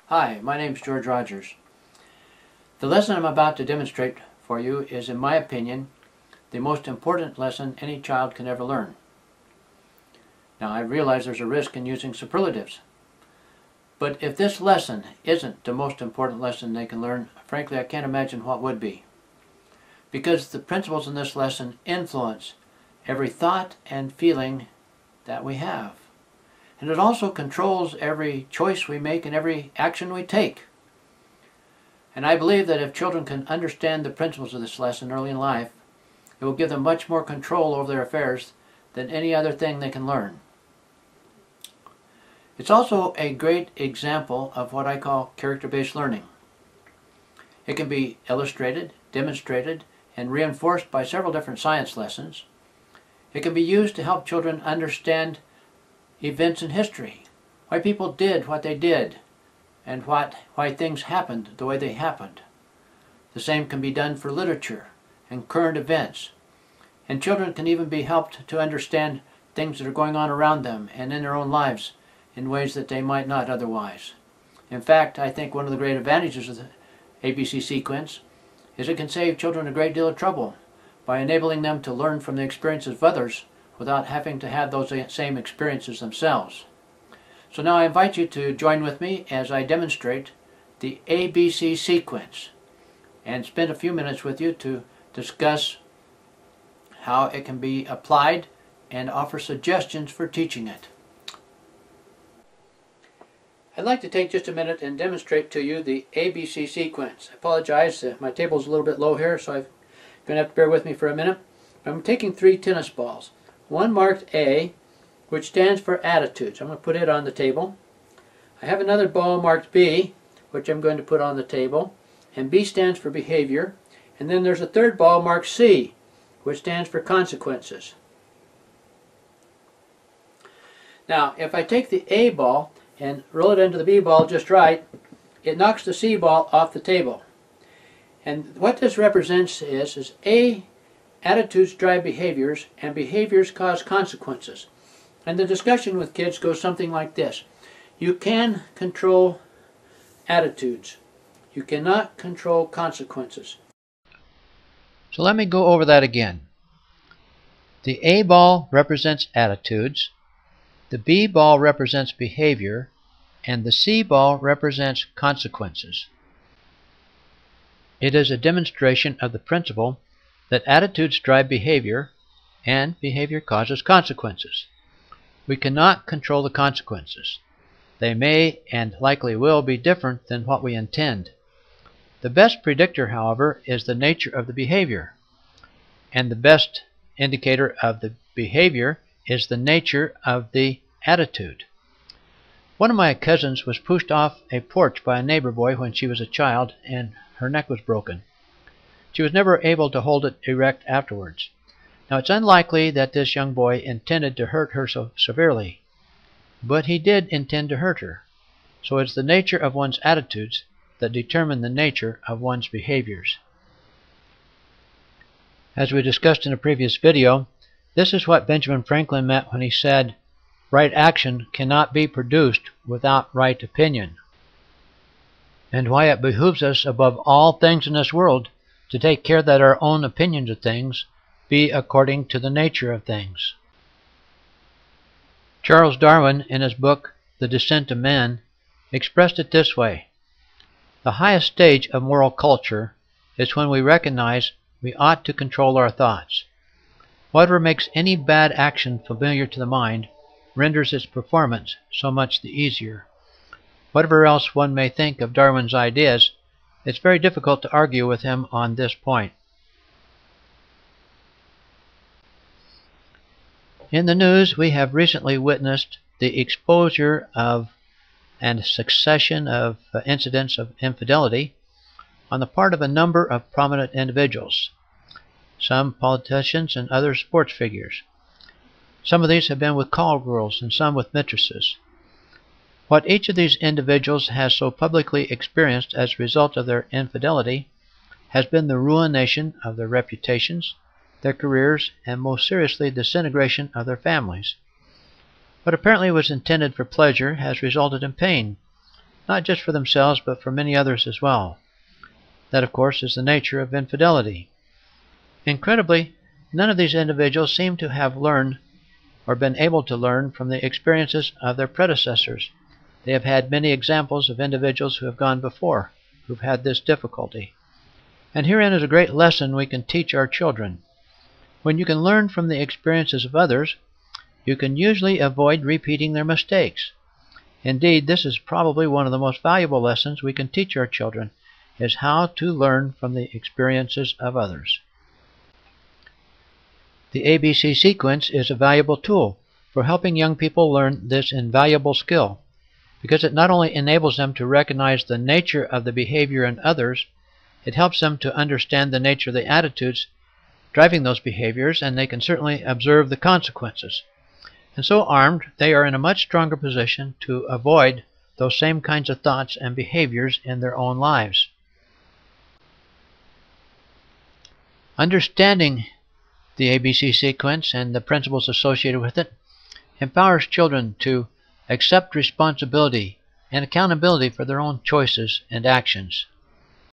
Hi, my name is George Rogers. The lesson I'm about to demonstrate for you is, in my opinion, the most important lesson any child can ever learn. Now, I realize there's a risk in using superlatives, but if this lesson isn't the most important lesson they can learn, frankly, I can't imagine what would be. Because the principles in this lesson influence every thought and feeling that we have. And it also controls every choice we make and every action we take. And I believe that if children can understand the principles of this lesson early in life, it will give them much more control over their affairs than any other thing they can learn. It's also a great example of what I call character-based learning. It can be illustrated, demonstrated, and reinforced by several different science lessons. It can be used to help children understand events in history, why people did what they did, and why things happened the way they happened. The same can be done for literature and current events. And children can even be helped to understand things that are going on around them and in their own lives in ways that they might not otherwise. In fact, I think one of the great advantages of the ABC sequence is it can save children a great deal of trouble by enabling them to learn from the experiences of others without having to have those same experiences themselves. So now I invite you to join with me as I demonstrate the ABC sequence and spend a few minutes with you to discuss how it can be applied and offer suggestions for teaching it. I'd like to take just a minute and demonstrate to you the ABC sequence. I apologize, my table's a little bit low here, so I'm going to have to bear with me for a minute. I'm taking 3 tennis balls. One marked A, which stands for attitudes. I'm going to put it on the table. I have another ball marked B, which I'm going to put on the table. And B stands for behavior. And then there's a third ball marked C, which stands for consequences. Now, if I take the A ball and roll it into the B ball just right, it knocks the C ball off the table. And what this represents is A, attitudes drive behaviors, and behaviors cause consequences. And the discussion with kids goes something like this. You can control attitudes. You cannot control consequences. So let me go over that again. The A ball represents attitudes, the B ball represents behavior, and the C ball represents consequences. It is a demonstration of the principle that attitudes drive behavior, and behavior causes consequences. We cannot control the consequences. They may and likely will be different than what we intend. The best predictor, however, is the nature of the behavior, and the best indicator of the behavior is the nature of the attitude. One of my cousins was pushed off a porch by a neighbor boy when she was a child, and her neck was broken. She was never able to hold it erect afterwards. Now, it's unlikely that this young boy intended to hurt her so severely, but he did intend to hurt her. So it's the nature of one's attitudes that determine the nature of one's behaviors. As we discussed in a previous video, this is what Benjamin Franklin meant when he said, "Right action cannot be produced without right opinion," and why it behooves us above all things in this world to take care that our own opinions of things be according to the nature of things. Charles Darwin, in his book The Descent of Man, expressed it this way: "The highest stage of moral culture is when we recognize we ought to control our thoughts. Whatever makes any bad action familiar to the mind renders its performance so much the easier." Whatever else one may think of Darwin's ideas, it's very difficult to argue with him on this point. In the news, we have recently witnessed the exposure of and succession of incidents of infidelity on the part of a number of prominent individuals, some politicians and other sports figures. Some of these have been with call girls and some with mistresses. What each of these individuals has so publicly experienced as a result of their infidelity has been the ruination of their reputations, their careers, and most seriously, the disintegration of their families. What apparently was intended for pleasure has resulted in pain, not just for themselves, but for many others as well. That, of course, is the nature of infidelity. Incredibly, none of these individuals seem to have learned or been able to learn from the experiences of their predecessors. They have had many examples of individuals who have gone before, who've had this difficulty. And herein is a great lesson we can teach our children. When you can learn from the experiences of others, you can usually avoid repeating their mistakes. Indeed, this is probably one of the most valuable lessons we can teach our children, is how to learn from the experiences of others. The ABC sequence is a valuable tool for helping young people learn this invaluable skill, because it not only enables them to recognize the nature of the behavior in others, it helps them to understand the nature of the attitudes driving those behaviors, and they can certainly observe the consequences. And so armed, they are in a much stronger position to avoid those same kinds of thoughts and behaviors in their own lives. Understanding the ABC sequence and the principles associated with it empowers children to accept responsibility and accountability for their own choices and actions.